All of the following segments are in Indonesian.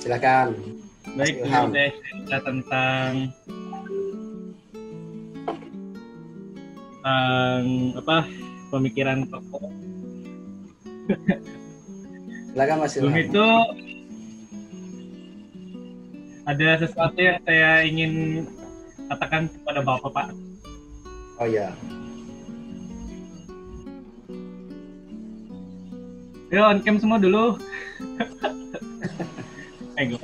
silakan. Baik, ini Ilham. saya cerita tentang pemikiran tokoh. Silakan Mas Sebelum Ilham. itu ada sesuatu yang saya ingin katakan kepada Bapak, Pak. Oh ya. Yuk, on cam semua dulu. Nggak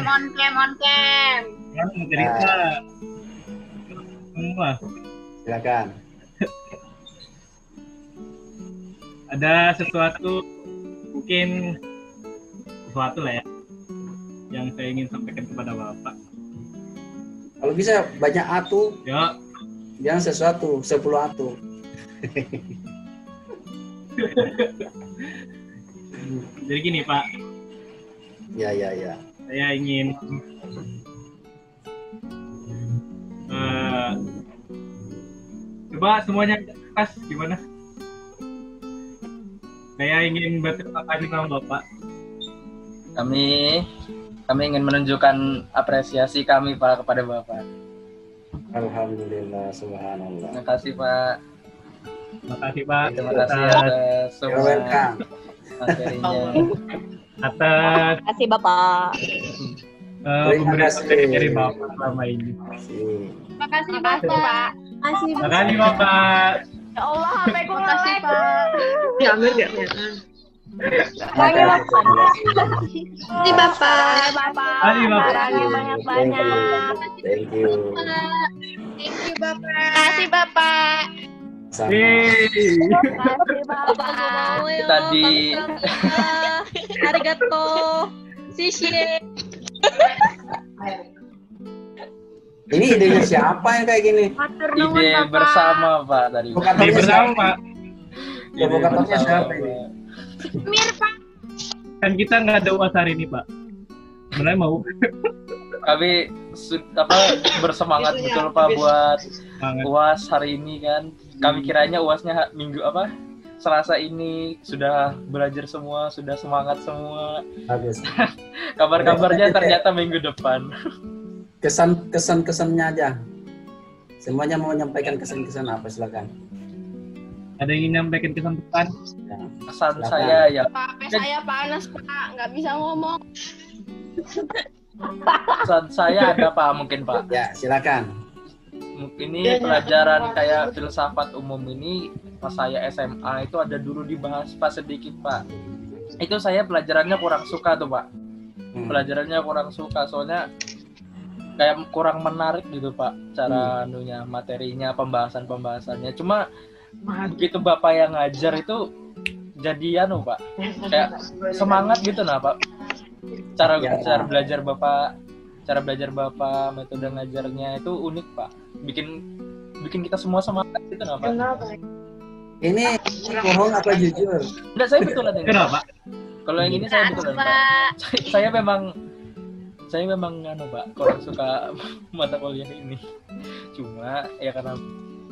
on cam. On cam. Kan mau cerita. Semua. Silakan. Ada sesuatu, mungkin sesuatu lah ya, yang saya ingin sampaikan kepada Bapak. Kalau bisa banyak atu, Yuk, jangan sesuatu, 10 atu. jadi gini Pak, Ya. saya ingin coba semuanya pas gimana? Saya ingin berterima kasih sama Bapak. Kami ingin menunjukkan apresiasi kami Pak kepada Bapak. Alhamdulillah, subhanallah. Terima kasih Pak. Terima kasih Pak. Terima kasih atas You're semua welcome. materinya. Atas Terima kasih Bapak. Terima pemberian kasih. materi dari Bapak selama ini. Terima kasih Bapak. Terima kasih Bapak. Ya Allah, sampai gue ngelek. Ya, Amir gak kelihatan. Panggil Bapak. Ini Bapak. Bapak. Mari, Bapak. Barangnya banyak-banyak. Thank you. Thank you Bapak. Terima kasih Bapak. Sama. Yeay. Terima kasih Bapak. Tadi Arigato. Shishi. Ini idenya siapa yang kayak gini? ide bersama Pak tadi. Jadi Vokatornya bersama siapa? Pak. Vokatornya siapa ini? Mir Pak. Kan kita nggak ada UAS hari ini Pak. Sebenarnya mau. Kami bersemangat betul Pak buat Semangat. UAS hari ini kan. Kami kiranya UASnya Selasa ini sudah belajar semua, sudah semangat semua. Bagus. Kabar-kabarnya ternyata minggu depan. Kesan-kesannya aja. Semuanya mau menyampaikan kesan-kesan apa, silakan. Ada yang ingin nyampaikan kesan pesan? Ya. Kesan Silakan. saya ya, Pak, saya panas Pak, nggak bisa ngomong. kesan saya ada Pak mungkin Pak. Ya, silakan. Ini pelajaran kayak filsafat umum ini pas saya SMA itu ada dulu dibahas Pak sedikit Pak. Itu saya pelajarannya kurang suka tuh Pak. Pelajarannya kurang suka soalnya kayak kurang menarik gitu Pak cara anunya, materinya, pembahasannya. Cuma begitu Bapak yang ngajar itu jadi Pak kayak semangat gitu nah Pak. Cara belajar Bapak, metode ngajarnya itu unik Pak. Bikin kita semua semangat gitu nah Pak. Ini bohong apa jujur? Enggak, saya betulan ini. Kenapa? Kalau yang ini saya betulan Pak. Saya memang Pak, kurang suka mata kuliah ini. Cuma ya karena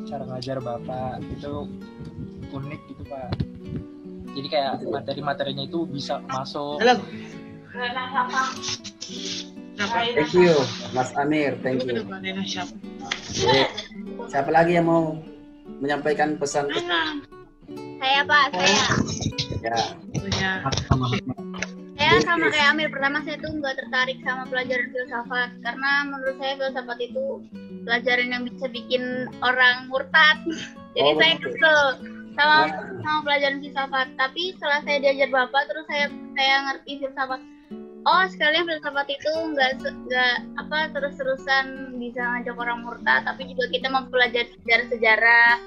cara ngajar Bapak itu unik gitu Pak. Jadi kayak materi-materinya itu bisa masuk. Halo. Thank you, Mas Amir. Thank you. Oke. Siapa lagi yang mau menyampaikan pesan? Saya Pak, saya. Ya. Saya sama kayak Amir, pertama saya tuh nggak tertarik sama pelajaran filsafat karena menurut saya filsafat itu pelajaran yang bisa bikin orang murtad. Jadi saya kesel sama pelajaran filsafat. Tapi setelah saya diajar Bapak terus saya ngerti filsafat. Oh, sekalian filsafat itu nggak terus-terusan bisa ngajak orang murtad, tapi juga kita mempelajari sejarah,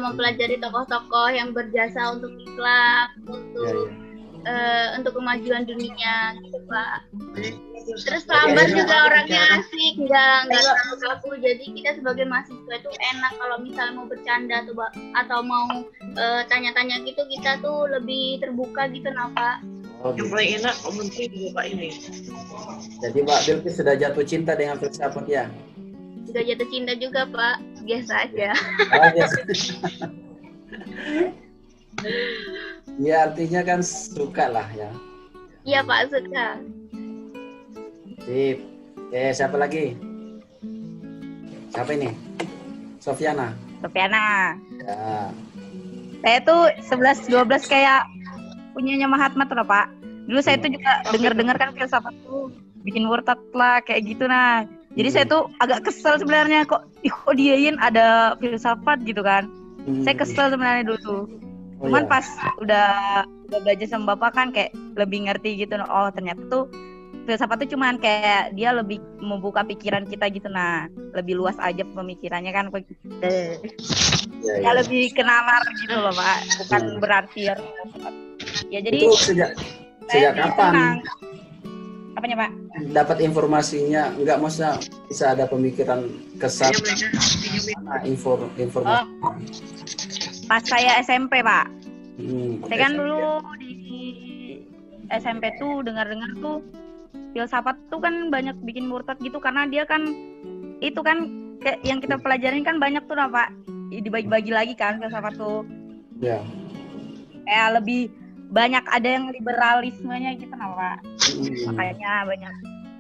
mempelajari tokoh-tokoh yang berjasa untuk Islam, untuk kemajuan dunia gitu Pak. Terus Pak Ambar juga orangnya asik, nggak terlalu kaku. Jadi kita sebagai mahasiswa itu enak kalau misalnya mau bercanda atau mau tanya-tanya gitu, kita tuh lebih terbuka gitu nah Pak. Yang paling enak komentar Bapak ini. Jadi Mbak Bilqis sudah jatuh cinta dengan filsafat ya? Juga jatuh cinta juga Pak, biasa aja. Oh, biasa. Ya artinya kan suka lah ya. Iya Pak, suka. Sip. Siapa lagi? Siapa ini? Sofiana. Sofiana. Ya. Saya tuh 11-12 kayak punyanya Mahatma tuh lah, Pak. Dulu saya tuh juga dengar-dengar kan filsafat tuh bikin murtad lah kayak gitu nah. Jadi saya tuh agak kesel sebenarnya kok diain ada filsafat gitu kan. Saya kesel sebenarnya dulu tuh. Cuman pas udah belajar sama Bapak kan kayak lebih ngerti gitu. Oh, ternyata tuh filsafat tuh cuman kayak dia lebih membuka pikiran kita gitu nah. Lebih luas aja pemikirannya kan. Ya lebih kenamar gitu loh, Pak. Bukan berarti ya jadi itu sejak kapan? Apanya, Pak? Dapat informasinya, enggak maksudnya bisa ada pemikiran kesat informasi. Pas saya SMP, Pak. Saya kan dulu di SMP tuh dengar-dengar tuh filsafat tuh kan banyak bikin murtad gitu karena dia kan itu kan yang kita pelajarin kan banyak tuh lah, Pak. Dibagi-bagi lagi kan filsafat tuh. Ya. Kayak lebih banyak ada yang liberalismenya gitu nah, Pak. Makanya banyak.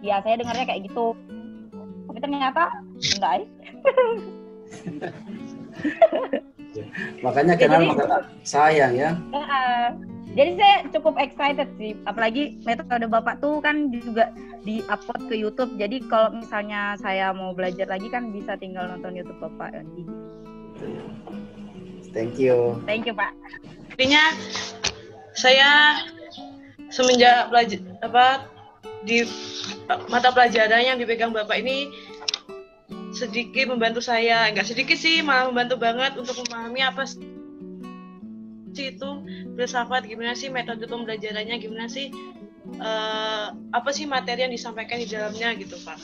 Ya saya dengarnya kayak gitu. Tapi ternyata enggak. Makanya kenal maka sayang ya. Jadi saya cukup excited sih. Apalagi metode Bapak tuh kan juga di-upload ke YouTube. Jadi kalau misalnya saya mau belajar lagi kan bisa tinggal nonton YouTube Bapak. Thank you. Thank you, Pak. Intinya saya semenjak belajar di mata pelajaran yang dipegang Bapak ini sedikit membantu saya, enggak sedikit sih, malah membantu banget untuk memahami apa sih itu filsafat, gimana sih metode pembelajarannya, gimana sih apa sih materi yang disampaikan di dalamnya gitu, Pak.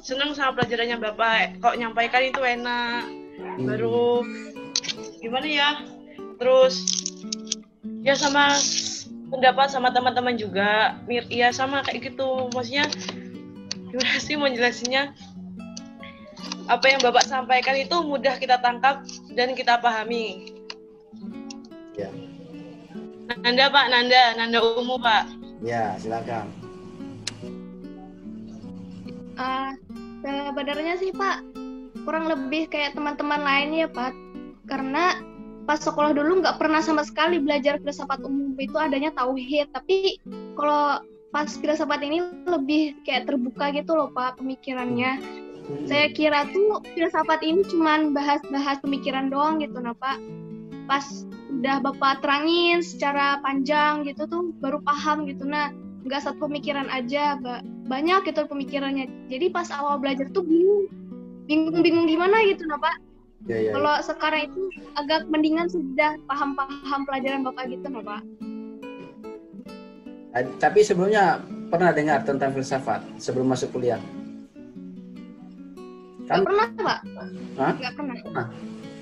Senang sama pelajarannya Bapak, kok nyampaikan itu enak. Baru gimana ya? Terus ya sama pendapat sama teman-teman juga, ya sama kayak gitu. Maksudnya gimana sih mau jelasinnya? Apa yang Bapak sampaikan itu mudah kita tangkap dan kita pahami. Ya. Nanda, Pak, Nanda Umu, Pak. Ya, silakan. Sebenarnya sih, Pak, kurang lebih kayak teman-teman lainnya, Pak. Karena pas sekolah dulu nggak pernah sama sekali belajar filsafat umum, itu adanya tauhid. Tapi kalau pas filsafat ini lebih kayak terbuka gitu loh, Pak, pemikirannya. Saya kira tuh filsafat ini cuman bahas-bahas pemikiran doang gitu, nah Pak. Pas udah Bapak terangin secara panjang gitu tuh baru paham gitu, nah nggak satu pemikiran aja, banyak gitu pemikirannya. Jadi pas awal belajar tuh bingung gimana gitu, nah Pak. Ya. Kalau sekarang itu agak mendingan sudah paham pelajaran Bapak gitu, nah Pak. Tapi sebelumnya pernah dengar tentang filsafat sebelum masuk kuliah? Kan? Gak pernah, Pak. Hah? Gak pernah.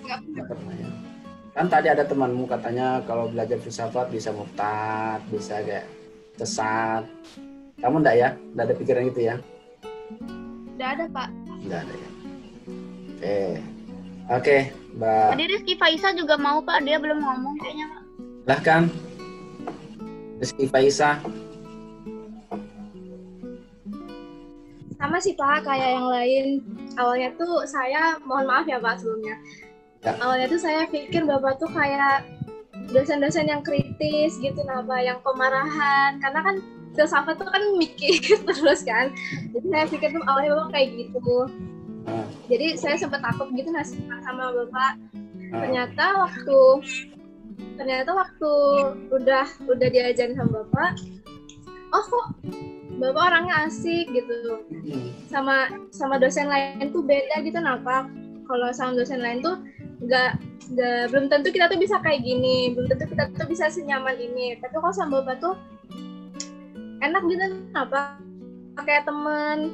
Gak pernah ya. Kan tadi ada temanmu katanya kalau belajar filsafat bisa murtad, bisa kayak sesat. Kamu enggak ya? Enggak ada pikiran gitu ya? Enggak ada, Pak. Enggak ada ya. Oke, Mbak. Tadi Rizky Faisa juga mau, Pak. Dia belum ngomong kayaknya, Pak. Silahkan. Rizky Faisa. Sama sih Pak, kayak yang lain. Awalnya tuh saya, mohon maaf ya Pak sebelumnya. Ya. Awalnya tuh saya pikir Bapak tuh kayak dosen-dosen yang kritis gitu, Pak, yang pemarahan. Karena kan filsafat tuh kan mikir terus kan. Jadi saya pikir tuh awalnya Bapak kayak gitu. Jadi saya sempat takut gitu sama Bapak. Ternyata waktu udah diajarin sama Bapak, oh kok Bapak orangnya asik gitu. Sama dosen lain tuh beda gitu, Pak. Kalau sama dosen lain tuh belum tentu kita tuh bisa kayak gini, belum tentu kita tuh bisa senyaman ini. Tapi kalau sama Bapak tuh enak gitu, Pak. Kayak temen.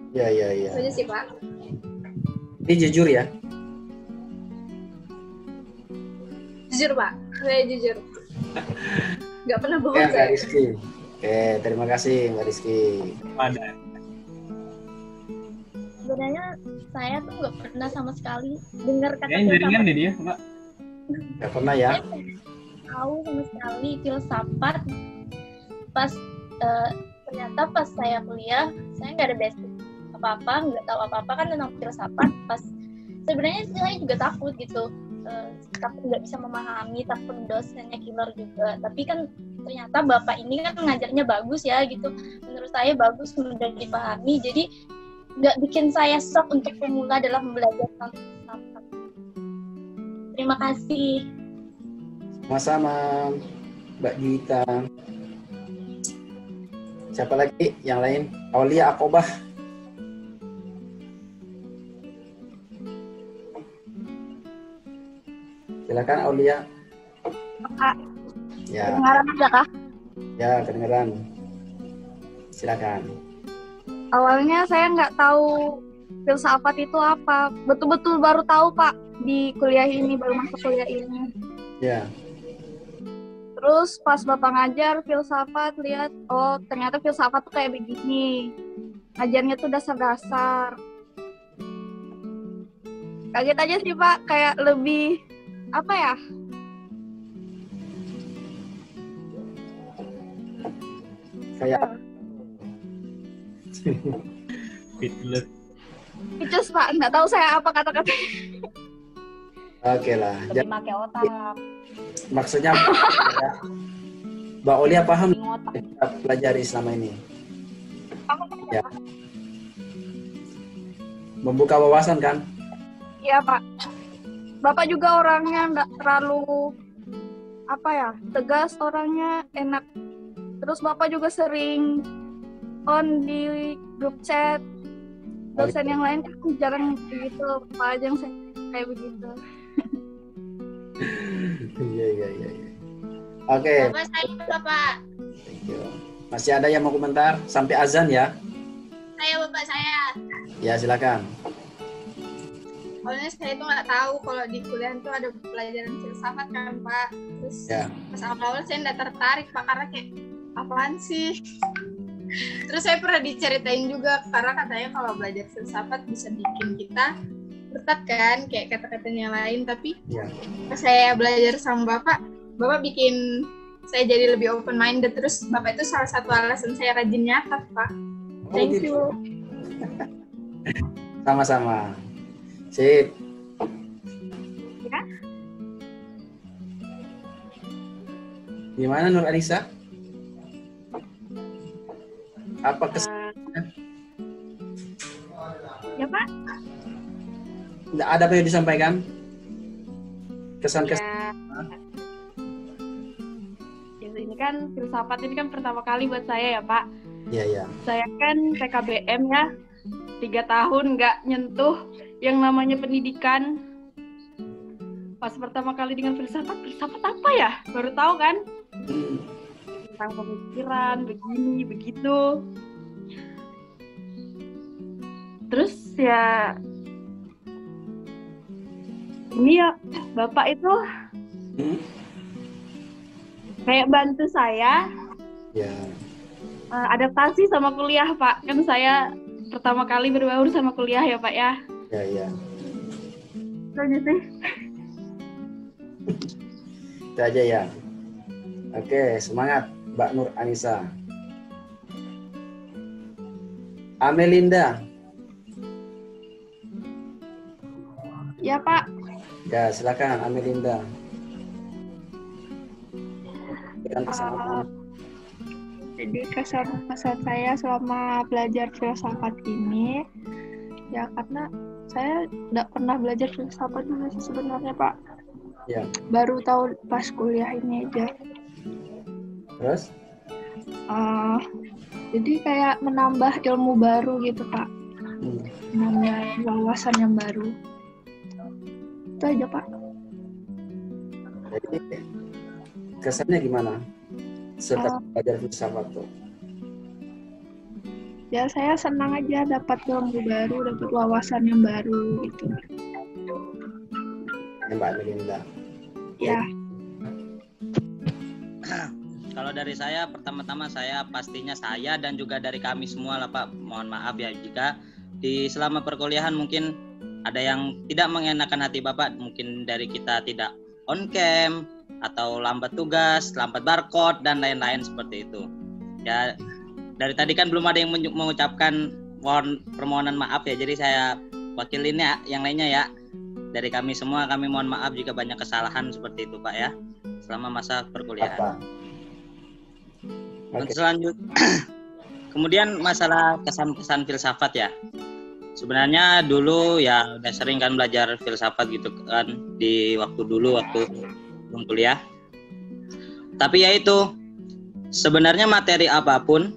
Iya. Itu aja sih, Pak. Ini jujur ya? Jujur, Pak. Saya jujur. Nggak pernah bohong saya. Rizky. Oke, terima kasih Mbak Rizky. Sebenarnya saya tuh nggak pernah sama sekali dengar kata jaringan deh dia, Mbak. Nggak pernah ya? Tahu sama sekali filsafat pas ternyata pas saya kuliah saya nggak ada basic apa-apa, nggak tahu apa-apa kan tentang filsafat. Pas sebenarnya saya juga takut gitu, takut nggak bisa memahami, takut dosennya killer juga. Tapi kan ternyata bapak ini kan ngajarnya bagus ya gitu, menurut saya bagus, mudah dipahami, jadi nggak bikin saya shock untuk pemula dalam belajar tentang filsafat. Terima kasih. Sama-sama Mbak Juwita. Siapa lagi yang lain? Aulia Akobah. Silakan Aulia. Kak, Ya, kedengaran aja kah? ya kedengeran. Silakan. Awalnya saya nggak tahu filsafat itu apa. Betul-betul baru tahu Pak di kuliah ini, baru masuk kuliah ini. Ya. Terus pas Bapak ngajar filsafat, lihat, oh ternyata filsafat tuh kayak begini. Ngajarnya tuh dasar-dasar. Kaget aja sih Pak, kayak lebih, apa ya, Kayak Speechless. Picus Pak, nggak tahu saya apa kata-kata. oke lah. Lebih pakai otak. Maksudnya Mbak Aulia paham Otak. kita pelajari selama ini? Ya. Membuka wawasan kan? Iya Pak. Bapak juga orangnya nggak terlalu, apa ya, tegas orangnya, enak. Terus Bapak juga sering on di grup chat. Dosen yang lain kan jarang begitu, Pak aja yang kayak begitu. Iya. Oke. Bapak saya Bapak. Thank you. Masih ada yang mau komentar sampai azan ya? Saya Bapak saya. Ya silakan. Awalnya saya tuh nggak tahu kalau di kuliah itu ada pelajaran filsafat kan Pak. Terus Ya. pas awal-awal saya nggak tertarik Pak karena kayak apaan sih? Terus saya pernah diceritain juga karena katanya kalau belajar filsafat bisa bikin kita bertat kan kayak kata-katanya lain, tapi Ya. pas saya belajar sama Bapak bikin saya jadi lebih open minded. Terus Bapak itu salah satu alasan saya rajin nyatet Pak. Thank gitu. you. Sama-sama. Sip. Ya. Gimana Nur Anissa? Apa kesan? Ya Pak? Ada apa yang disampaikan? Kesan-kesan? Ya, ini kan filsafat ini kan pertama kali buat saya ya Pak. Iya. Saya kan PKBM ya, 3 tahun nggak nyentuh yang namanya pendidikan. Pas pertama kali dengan filsafat apa ya? Baru tahu kan? Tentang pemikiran, begini, begitu. Terus ya, ini ya, Bapak itu kayak bantu saya Ya. adaptasi sama kuliah Pak. Kan saya pertama kali berbaur sama kuliah ya Pak ya. Ya. Itu aja sih. Itu aja ya. Oke, semangat Mbak Nur Anissa. Amelinda. Ya Pak, Ya, silakan Amelinda. Dengan kesan. jadi kesan saya selama belajar filsafat ini, ya karena saya nggak pernah belajar filsafat dulu sih sebenarnya Pak. Ya. Baru tahu pas kuliah ini aja. Terus? Jadi kayak menambah ilmu baru gitu Pak. Menambah wawasan yang baru. Itu aja Pak. Jadi kesannya gimana? Setelah belajar filsafat tuh. Ya saya senang aja dapat ilmu baru, dapat wawasan yang baru gitu. Ya, Mbak Amelinda. Ya. Kalau dari saya, pertama-tama saya pastinya saya dan juga dari kami semua lah Pak, mohon maaf ya jika di selama perkuliahan mungkin ada yang tidak mengenakan hati Bapak, mungkin dari kita tidak on cam atau lambat tugas, lambat barcode dan lain-lain seperti itu. Ya dari tadi kan belum ada yang mengucapkan permohonan maaf ya, jadi saya wakilin ya yang lainnya ya. Dari kami semua, kami mohon maaf jika banyak kesalahan seperti itu Pak ya, selama masa perkuliahan. Okay. Selanjutnya, kemudian masalah kesan-kesan filsafat ya. Sebenarnya dulu ya udah sering kan belajar filsafat gitu kan di waktu belum kuliah. Tapi ya itu, sebenarnya materi apapun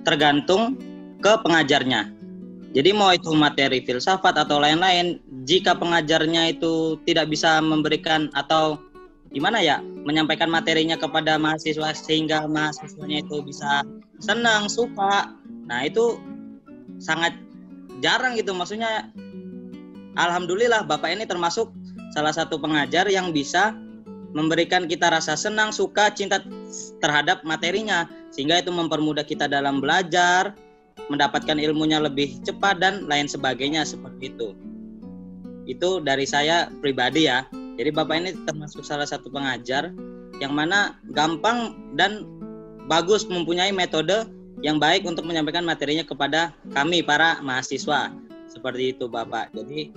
tergantung ke pengajarnya. Jadi mau itu materi filsafat atau lain-lain, jika pengajarnya itu tidak bisa memberikan atau gimana ya, menyampaikan materinya kepada mahasiswa sehingga mahasiswanya itu bisa senang, suka. Nah, itu sangat jarang gitu. Maksudnya alhamdulillah Bapak ini termasuk salah satu pengajar yang bisa memberikan kita rasa senang, suka, cinta terhadap materinya, sehingga itu mempermudah kita dalam belajar, mendapatkan ilmunya lebih cepat dan lain sebagainya seperti itu. Itu dari saya pribadi ya. Jadi Bapak ini termasuk salah satu pengajar yang mana gampang dan bagus mempunyai metode yang baik untuk menyampaikan materinya kepada kami para mahasiswa. Seperti itu Bapak. Jadi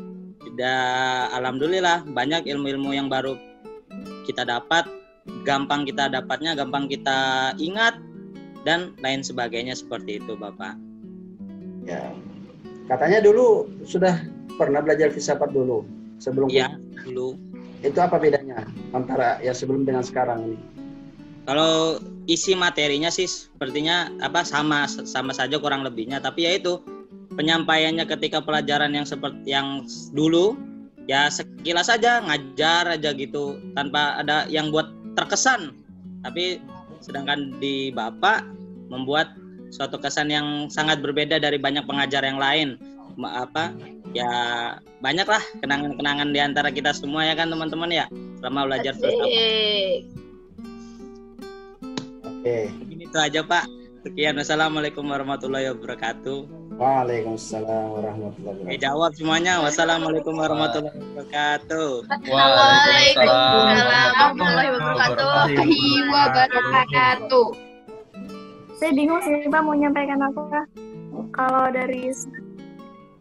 alhamdulillah banyak ilmu-ilmu yang baru kita dapat, gampang kita dapatnya, gampang kita ingat dan lain sebagainya seperti itu Bapak. Ya. Katanya dulu sudah pernah belajar filsafat dulu sebelum ya, dulu. Itu apa bedanya antara ya sebelum dengan sekarang ini? Kalau isi materinya sih sepertinya sama saja kurang lebihnya, tapi ya itu penyampaiannya ketika pelajaran yang seperti yang dulu ya sekilas saja ngajar aja gitu tanpa ada yang buat terkesan. Tapi sedangkan di Bapak membuat suatu kesan yang sangat berbeda dari banyak pengajar yang lain. Ya banyaklah kenangan-kenangan di antara kita semua ya kan teman-teman ya selama belajar filsafat. Oke. Ini itu aja Pak. Sekian, wassalamualaikum warahmatullahi wabarakatuh. Waalaikumsalam warahmatullahi wabarakatuh. Jawab semuanya. Wassalamualaikum warahmatullahi wabarakatuh. Waalaikumsalam warahmatullahi wabarakatuh. Saya bingung sih Pak mau nyampaikan apa. Kalau dari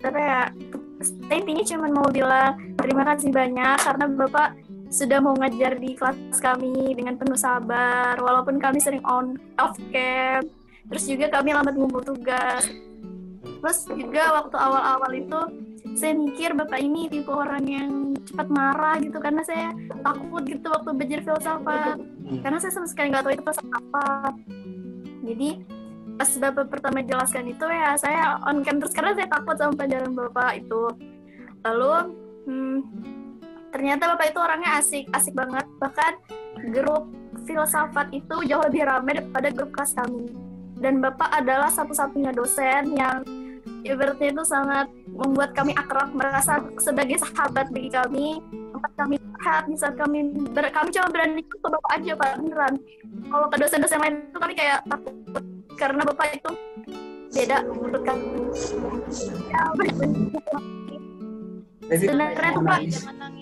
apa ya, saya intinya cuma mau bilang terima kasih banyak karena Bapak sudah mau ngajar di kelas kami dengan penuh sabar walaupun kami sering off cam, terus juga kami lambat ngumpul tugas. Terus juga waktu awal-awal itu saya mikir Bapak ini tipe orang yang cepat marah gitu karena saya takut gitu waktu belajar filsafat karena saya sama sekali nggak tahu itu filsafat apa. Jadi pas Bapak pertama jelaskan itu ya saya on cam terus karena saya takut sama pelajaran Bapak itu. Lalu ternyata Bapak itu orangnya asik banget, bahkan grup filsafat itu jauh lebih ramai daripada grup kelas kami. Dan Bapak adalah satu-satunya dosen yang ibaratnya itu sangat membuat kami akrab, merasa sebagai sahabat bagi kami. Tempat kami curhat, misal kami cuma berani ke Bapak aja Pak, beneran. Kalau ke dosen-dosen lain itu kami kayak takut karena Bapak itu beda menurut kami. Sebenarnya tuh Pak,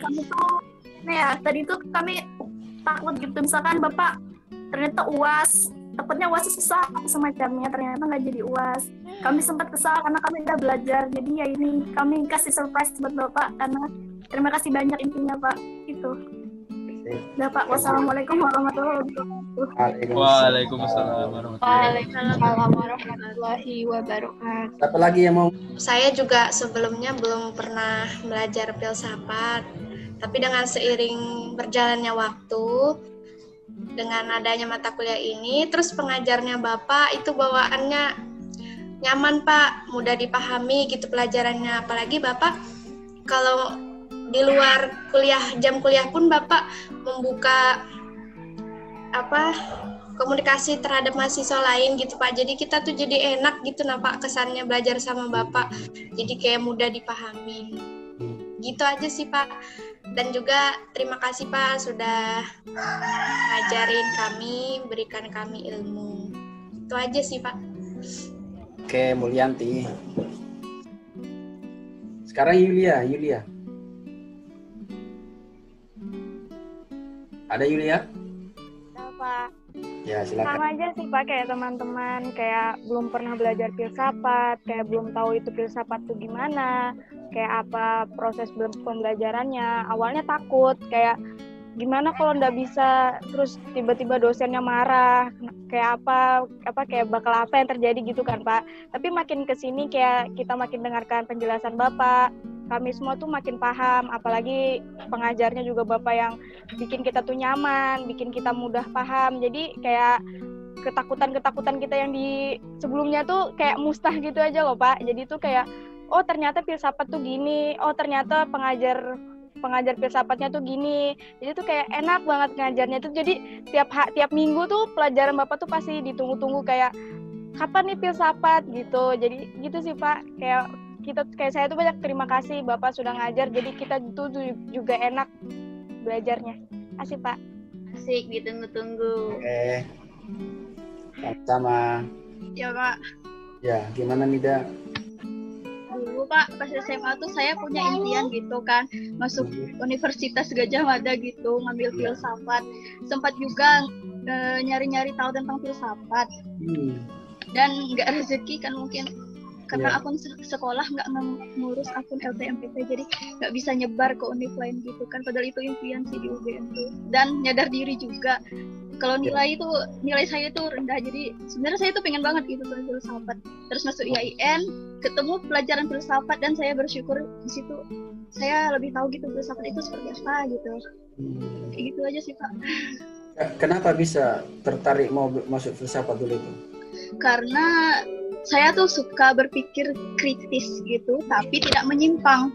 kami tuh ya tadi tuh kami takut gitu, misalkan Bapak ternyata UAS, takutnya UAS susah semacamnya, ternyata nggak jadi UAS. Kami sempat kesal karena kami udah belajar, jadi ya ini kami kasih surprise buat Bapak karena terima kasih banyak intinya Pak. Itu udah Pak. Wassalamualaikum warahmatullahi wabarakatuh. Waalaikumsalam warahmatullahi wabarakatuh. Apa lagi yang mau? Saya juga sebelumnya belum pernah belajar filsafat, tapi dengan seiring berjalannya waktu, dengan adanya mata kuliah ini, terus pengajarnya Bapak itu bawaannya nyaman Pak, mudah dipahami gitu pelajarannya. Apalagi Bapak kalau di luar jam kuliah pun Bapak membuka komunikasi terhadap mahasiswa lain gitu Pak. Jadi kita tuh jadi enak gitu Pak kesannya belajar sama Bapak. Jadi kayak mudah dipahami. Gitu aja sih Pak. Dan juga terima kasih Pak sudah ngajarin kami, berikan kami ilmu. Itu aja sih Pak. Oke, Mulyanti. Sekarang Yulia. Ada Yulia? Ada Pak. Ya, silakan. Sama aja sih Pak, kayak teman-teman kayak belum pernah belajar filsafat, kayak belum tahu itu filsafat tuh gimana, kayak apa proses pembelajarannya. Awalnya takut, kayak gimana kalau nggak bisa, terus tiba-tiba dosennya marah, kayak apa kayak bakal apa yang terjadi gitu kan Pak. Tapi makin kesini kayak kita makin dengarkan penjelasan Bapak, kami semua tuh makin paham, apalagi pengajarnya juga Bapak yang bikin kita tuh nyaman, bikin kita mudah paham. Jadi kayak ketakutan kita yang di sebelumnya tuh kayak mustah gitu aja loh Pak. Jadi tuh kayak, oh ternyata filsafat tuh gini, oh ternyata pengajar filsafatnya tuh gini. Jadi tuh kayak enak banget ngajarnya tuh. Jadi tiap minggu tuh pelajaran Bapak tuh pasti ditunggu-tunggu, kayak kapan nih filsafat gitu. Jadi gitu sih Pak, kayak saya tuh banyak terima kasih Bapak sudah ngajar, jadi kita tuh juga enak belajarnya. Asik Pak. Asik, ditunggu-tunggu. Oke. Sama. Ya Pak. Ya, gimana Nida? Dulu Pak, pas SMA tuh saya punya impian gitu kan, masuk Universitas Gajah Mada gitu, ngambil filsafat. Sempat juga nyari-nyari tahu tentang filsafat. Dan nggak rezeki kan mungkin. Karena akun sekolah nggak ngurus akun LTMPT, jadi nggak bisa nyebar ke univ lain gitu kan. Padahal itu impian sih di UGM tuh. Dan nyadar diri juga kalau nilai saya itu rendah, jadi sebenarnya saya tuh pengen banget gitu soal filsafat. Terus masuk IAIN, ketemu pelajaran filsafat, dan saya bersyukur di situ saya lebih tahu gitu filsafat itu seperti apa gitu. Kayak gitu aja sih Pak. Kenapa bisa tertarik mau masuk filsafat dulu itu? Karena saya tuh suka berpikir kritis gitu, tapi tidak menyimpang.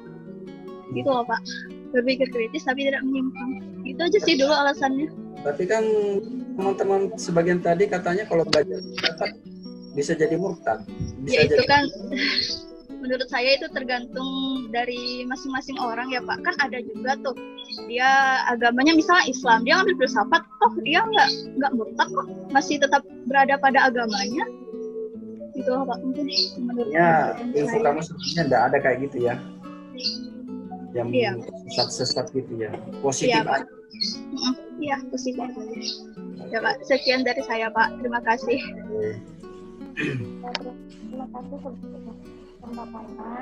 Gitu loh Pak. Berpikir kritis tapi tidak menyimpang. Itu aja sih dulu alasannya. Tapi kan teman-teman sebagian tadi katanya kalau belajar filsafat bisa jadi murtad. Ya itu kan menurut saya itu tergantung dari masing-masing orang ya Pak. Kan ada juga tuh dia agamanya misalnya Islam, dia ngambil filsafat, dia nggak murtad kok, masih tetap berada pada agamanya. Gitu Pak, mungkin menurutnya info kamu sebenarnya enggak ada kayak gitu ya, yang sesat gitu ya, positif aja. Iya, positif aja. Ya Pak, sekian dari saya Pak, terima kasih. Terima kasih kesempatannya.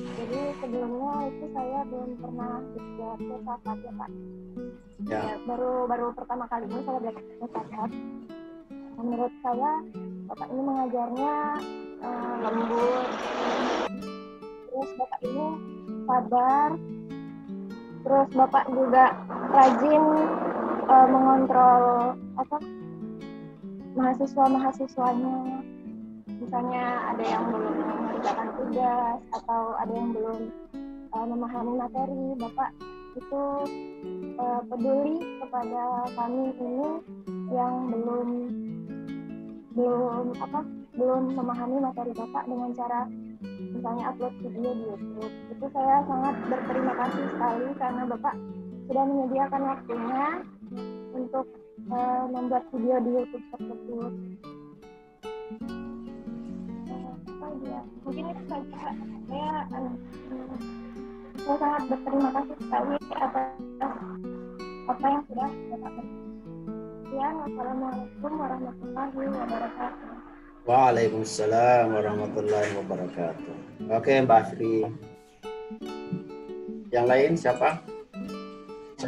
Jadi sebelumnya itu saya belum pernah belajar filsafat ya Pak. Ya, baru pertama kali ini saya belajar filsafat. Menurut saya Bapak ini mengajarnya lembut, terus Bapak ini sabar, terus Bapak juga rajin mengontrol mahasiswanya. Misalnya ada yang belum mengerjakan tugas atau ada yang belum memahami materi, Bapak itu peduli kepada kami ini yang belum memahami materi Bapak dengan cara misalnya upload video di YouTube. Itu saya sangat berterima kasih sekali karena Bapak sudah menyediakan waktunya untuk membuat video di YouTube tersebut. Mungkin itu saja. Saya sangat berterima kasih sekali atas apa yang sudah Bapak berikan. Wassalamualaikum warahmatullahi wabarakatuh. Waalaikumsalam warahmatullahi wabarakatuh. Oke Mbak Afri. Yang lain siapa?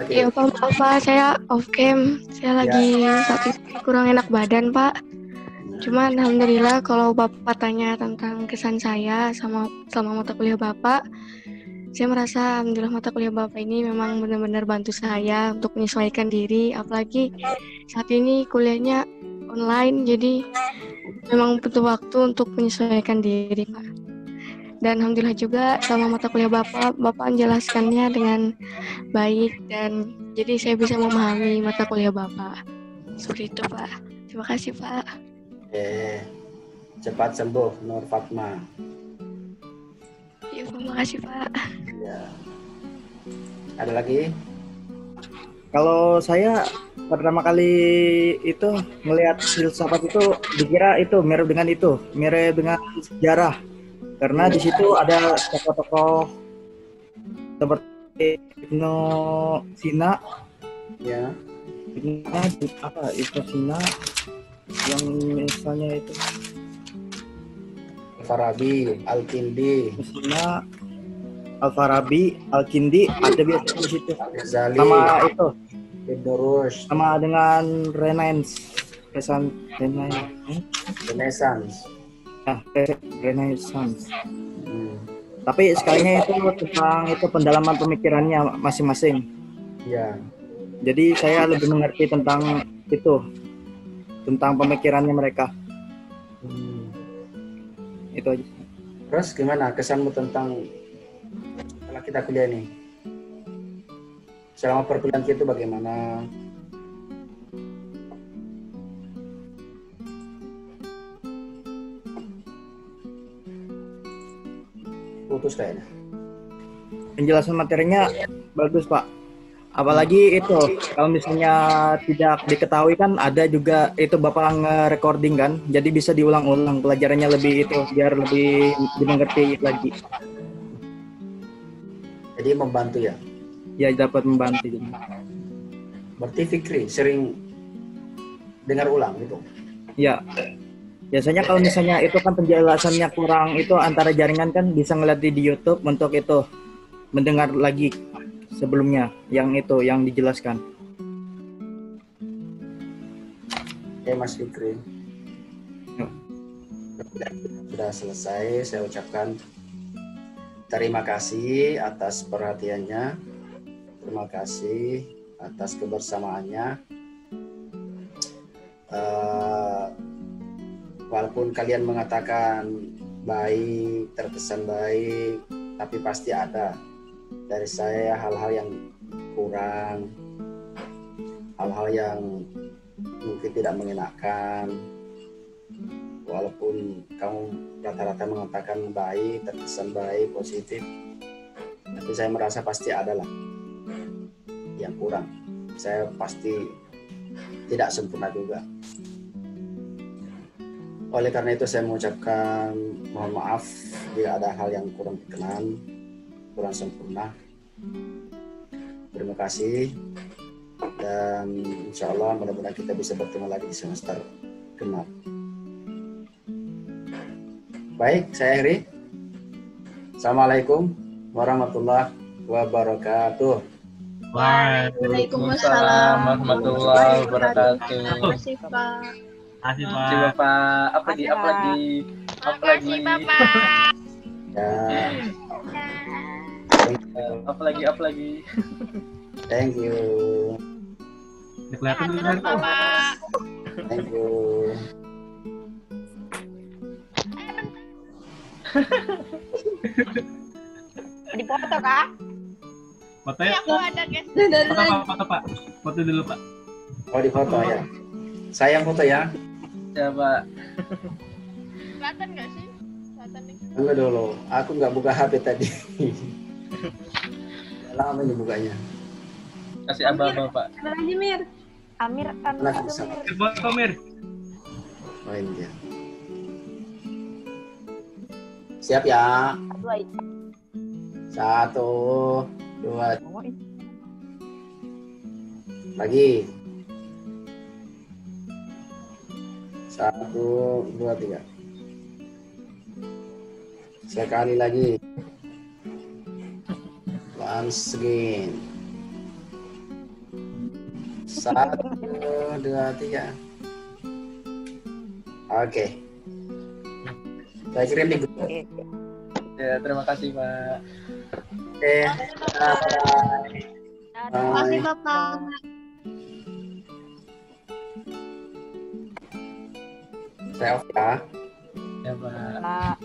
Ya Pak, maaf Pak, saya off cam. Saya lagi saat ini kurang enak badan Pak. Cuman alhamdulillah kalau Bapak tanya tentang kesan saya selama mata kuliah Bapak, saya merasa alhamdulillah mata kuliah Bapak ini memang benar-benar bantu saya untuk menyesuaikan diri, apalagi saat ini kuliahnya online, jadi memang butuh waktu untuk menyesuaikan diri Pak. Dan alhamdulillah juga selama mata kuliah Bapak menjelaskannya dengan baik, dan jadi saya bisa memahami mata kuliah Bapak. Seperti itu Pak. Terima kasih Pak. Cepat sembuh Nur Fatma. Iya Pak, makasih Pak. Ya. Ada lagi? Kalau saya pertama kali itu melihat filsafat itu dikira itu mirip dengan sejarah, karena di situ ada tokoh-tokoh seperti Ibnu Sina, ya, Ini apa itu Cina yang misalnya itu Al-Farabi, Al-Kindi, Cina, Al-Farabi, Al-Kindi ada biasa di situ. Ghazali, Sama itu, Ibn Rushd, sama dengan Renaissance. Renaissance. Nah, Renaissance. Tapi sekalinya itu tentang itu pendalaman pemikirannya masing-masing. Ya. Jadi saya lebih mengerti tentang itu, tentang pemikirannya mereka. Itu aja. Terus gimana kesanmu tentang setelah kita kuliah nih? Selama perkuliahan kita bagaimana? Putus kayaknya. Penjelasan materinya bagus, Pak. Apalagi itu kalau misalnya tidak diketahui kan ada juga itu Bapak nge-recording kan. Jadi bisa diulang-ulang pelajarannya lebih itu biar lebih dimengerti lagi. Jadi membantu ya? Ya dapat membantu. Berarti Fikri sering dengar ulang gitu? Ya. Biasanya kalau misalnya itu kan penjelasannya kurang itu antara jaringan kan bisa ngeliat di YouTube untuk itu mendengar lagi sebelumnya yang itu yang dijelaskan. Oke Mas Fikri. Sudah selesai, saya ucapkan terima kasih atas perhatiannya. Terima kasih atas kebersamaannya. Walaupun kalian mengatakan baik, terkesan baik, tapi pasti ada dari saya hal-hal yang kurang, hal-hal yang mungkin tidak mengenakan. Walaupun kamu rata-rata mengatakan baik, terkesan baik, positif, tapi saya merasa pasti ada lah yang kurang. Saya pasti tidak sempurna juga. Oleh karena itu saya mengucapkan mohon maaf jika ada hal yang kurang berkenan, kurang sempurna. Terima kasih dan insya Allah mudah-mudahan kita bisa bertemu lagi di semester genap. Baik, saya akhiri. Assalamualaikum warahmatullahi wabarakatuh. Waalaikumsalam warahmatullahi wabarakatuh. Terima kasih Pak. Kasih Pak. Terima Pak. Apa lagi? Ya. Apa lagi? Thank you. Kelihatan Terus Bapak. Thank you. Dipoto kah? Foto ya? Aku ada guys. Foto Pak. Foto dulu Pak. Oh di foto ya. Saya yang foto ya. Ya Pak. Kelihatan nggak sih? Kelihatan nih. Tunggu dulu. Aku nggak buka HP tadi. Lama nih bukanya. Kasih abang Pak. Ada lagi Mir. Amir, Nah, bisa. Foto Mir. Oh ini dia. Siap ya. 1, 2. Lagi. 1, 2, 3. Sekali lagi. Once again. 1, 2, 3. Oke. Saya kirim di grup. Ya, terima kasih Pak. Oke. Terima kasih Bapak. Saya off ya. Ya Pak.